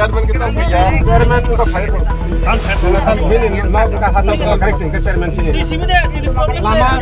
chairman kita punya. Chairman kita fire. Ini mau kita hasil correction ke chairman sini. Di sini deh, di lama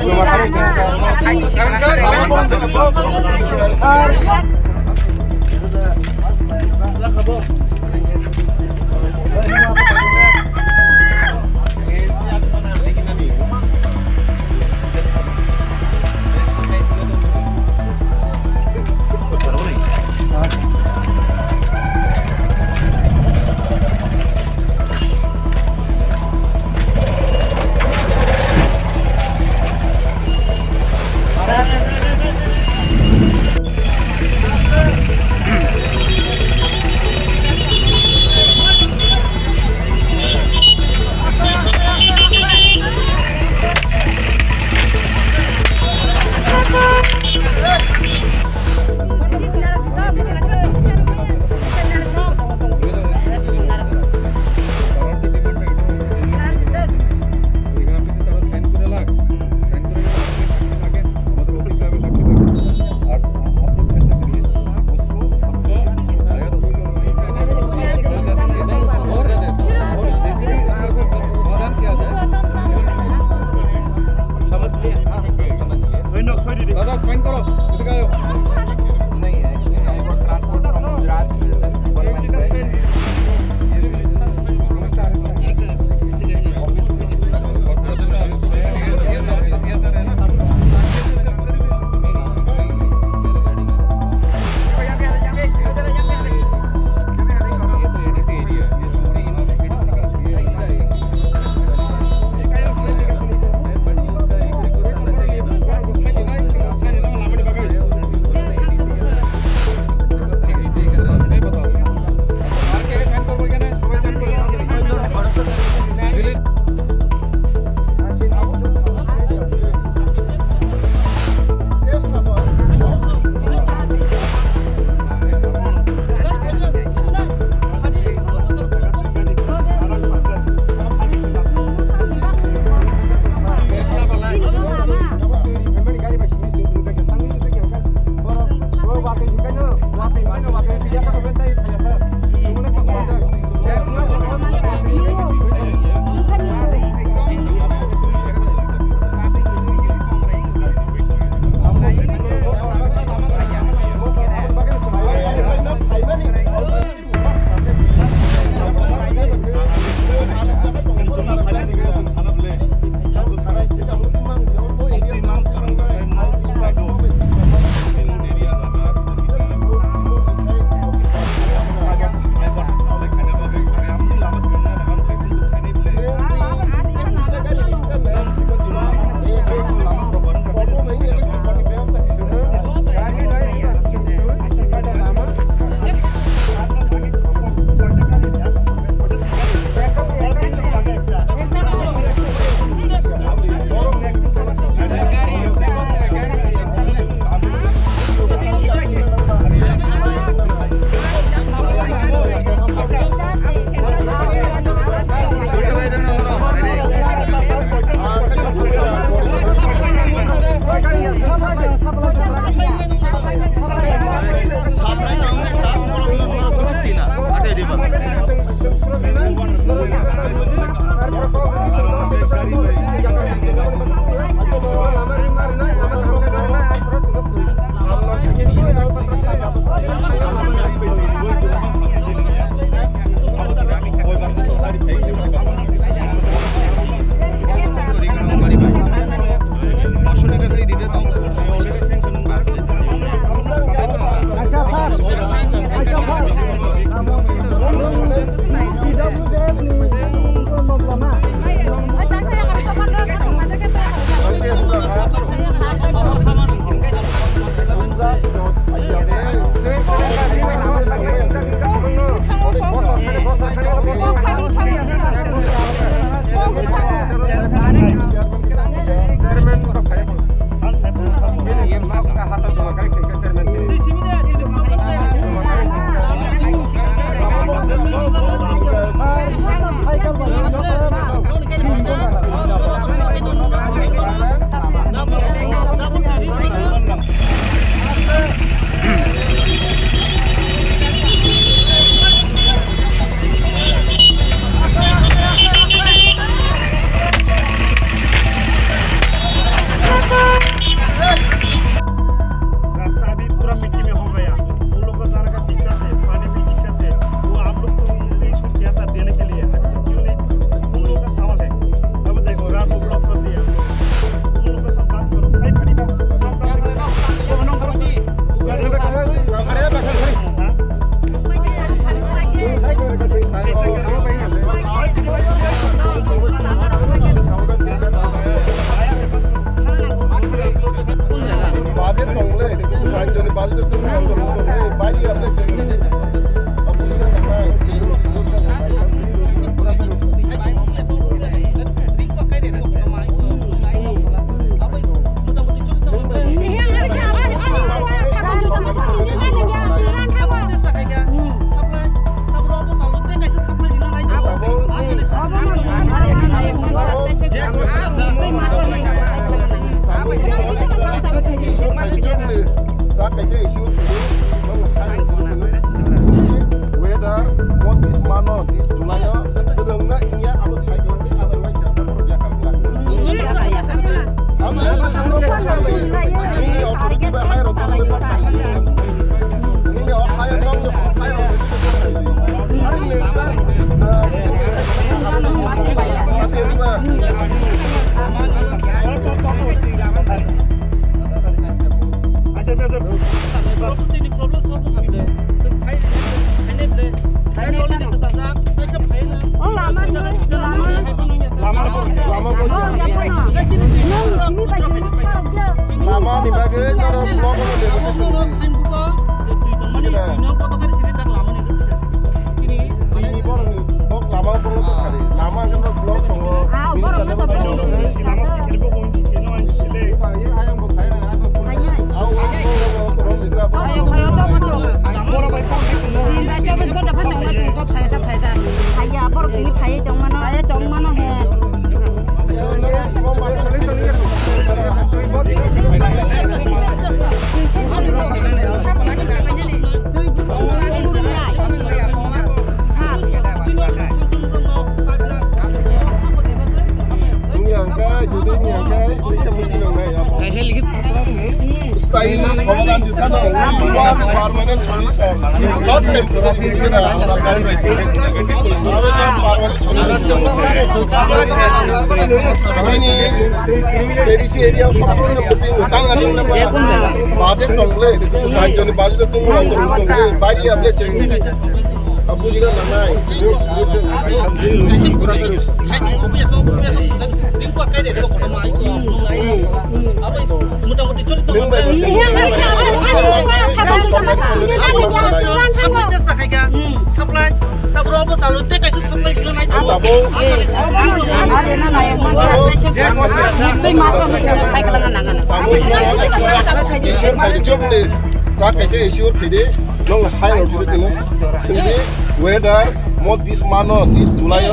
Whether mod this mano this July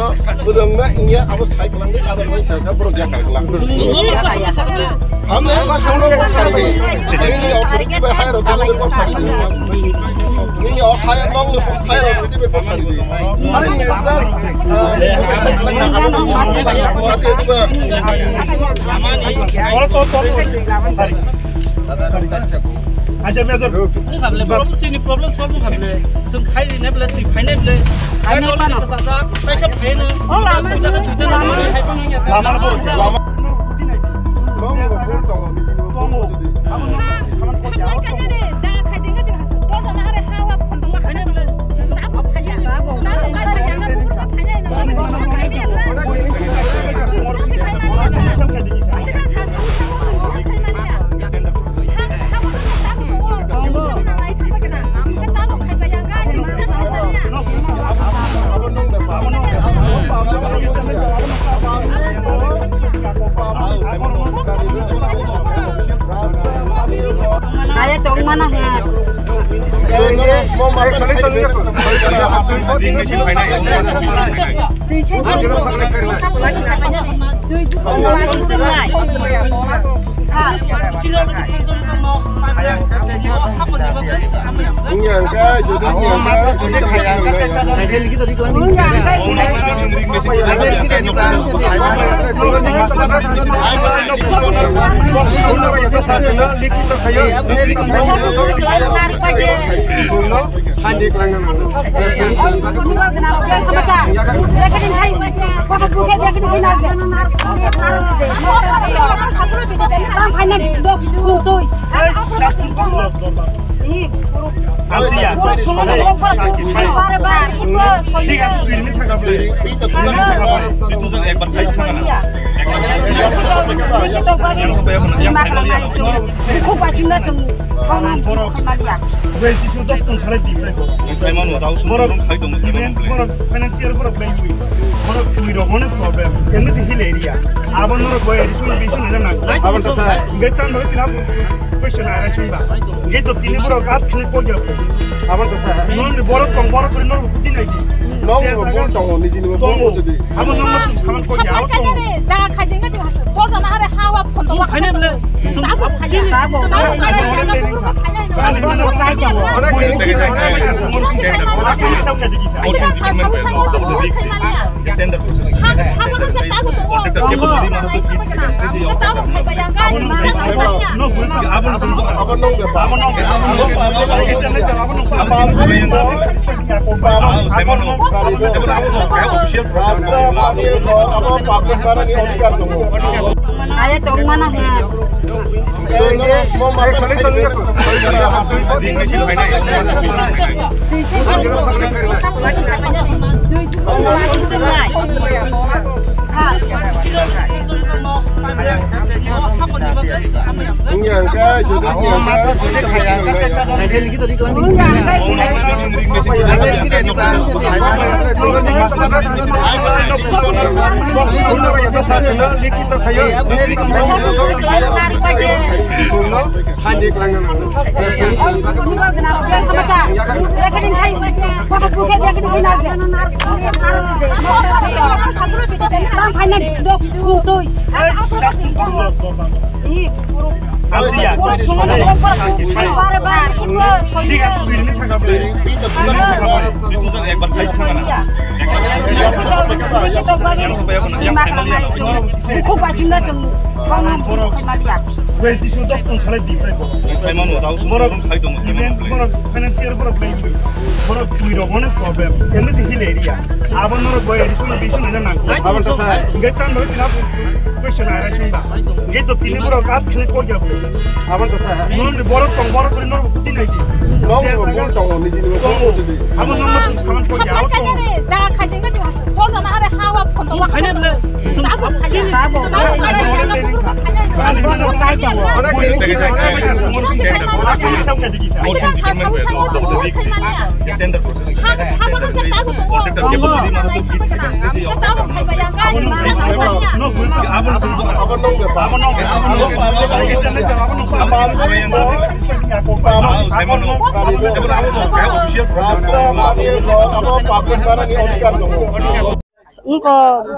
udangna inya abis hai kelang deh ada yang saya baru dia kelang. Hamne kalau kau sari ini orang itu bahaya orang itu sari ini orang kaya long itu kaya orang itu sari hari ini zar saya kelang apa nanti itu orang sari aja measure ini problem solve khable sun khai ne bla tri phai ne bla ai no ka sa sa paisa phai na oh lama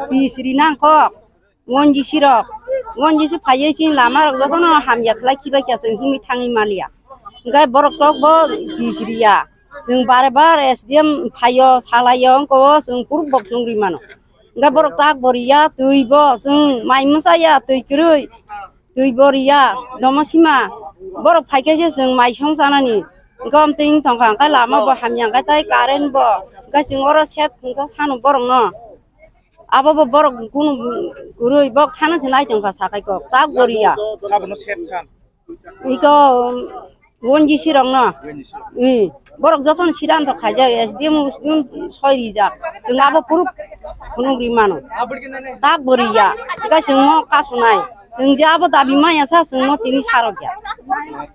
bisri nang kok ngonji sirok ngonji si phaye sin lama rok jotono hamya khlai kiba kya sing himi thangi malia ngai borok tok bo bisriya sing bare bare sdm phayo salayo ko sing kurbok nungri mano ngai borok tak boria tuibo sing mai musaya tui krui tui boria domasima borok phaike se sing mai song sanani gom ting tongkang kai lama bo hamya kai tai karen bo ga sing oro set khungsa sanu borok no abo bo borok kun gurui bok thana jinai tongka sakai ko tak boria sabno set san iko wonji sirong no borok joton sidan to khaja sdm usdun soiri ja jeng abo purup phunugri mano tak boria ga singmo kasunai jeng ja abo dabi maya sa singmo tini sarokya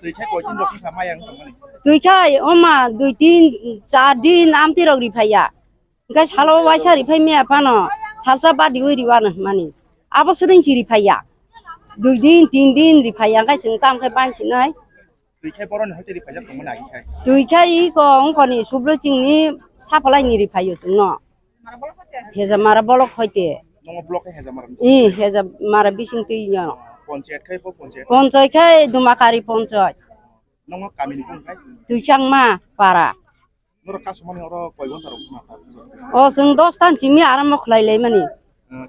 tuikhai koitin rok sama yang tamani tuikhai oma 2 3 4 din amti rok rifaya ga salo waisa rifai me apano salsa ba diwi riwana mani abo sudin ciri paya 2 din 3 din ripaya kai sing tam kai ban chinai tuikhai boron hote ripaya tamani ai kai tuikhai ko ongkoni sublo chingni sapalai ni ripayo sungno heza mara bolok hoite nongo blok heza maram heza mara bising ti nyo ponchayat kai po ponchayat ponchai kai dumakari ponchai nongo kamini pun kai tuichang ma para noro kasumani oro koigon tarok mata o sing dostan chimi aram khlai lei mani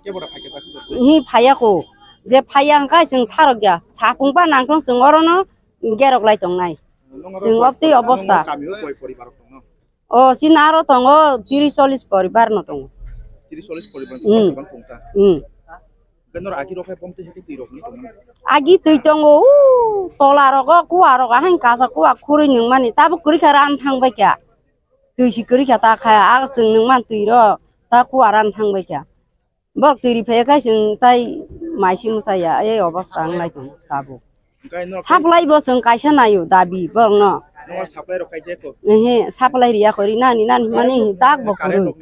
ke bora phake ta hi phaya ko je phaya kai sing sarogya sapungpa nangtong sing orono gerok lai tongnai sing opti obostha kamio koi poribar tong o sinaro tongo 30-40 poribar no tongo 30-40 poribar tongta Kenor agi rokai pomte heke tirok ni tong agi tuitongo tolaro ko kuaro ka hang kasa kuak khuri ning mani tabu kuri karan thang ba kya tuisi kuri kata khaya ag sing ning man tuiro ta kuaran thang ba kya bok tiri phe kai sing tai mai sim saya e obostha nglai tong tabu supply bo sing kaisa nayu dabi bong no nor supply rokai je ko supply ria khori nani mani tak bo kuru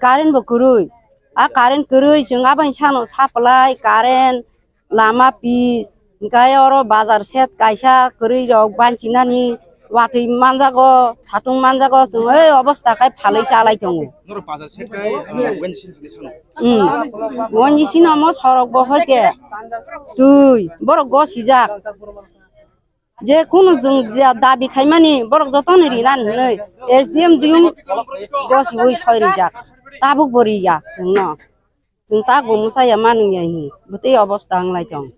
karen bo kurui a karen kurui sing aban sano supply karen lama pis gai oro bazar set kaisa kurui rok bancinani wati manjago satung manjago sing e obostha kai phalai salai tongo nor bazar set kai wensin ni sano wonji sino mo sorok bo hoite tui borok go sijak je kunu jung dabi khaimani borok joton rinan nei sdm dium go siwui soiri jak tabuk boriya jungno जों ता गमसाया मानिया हि बते अवस्था आंलाय दं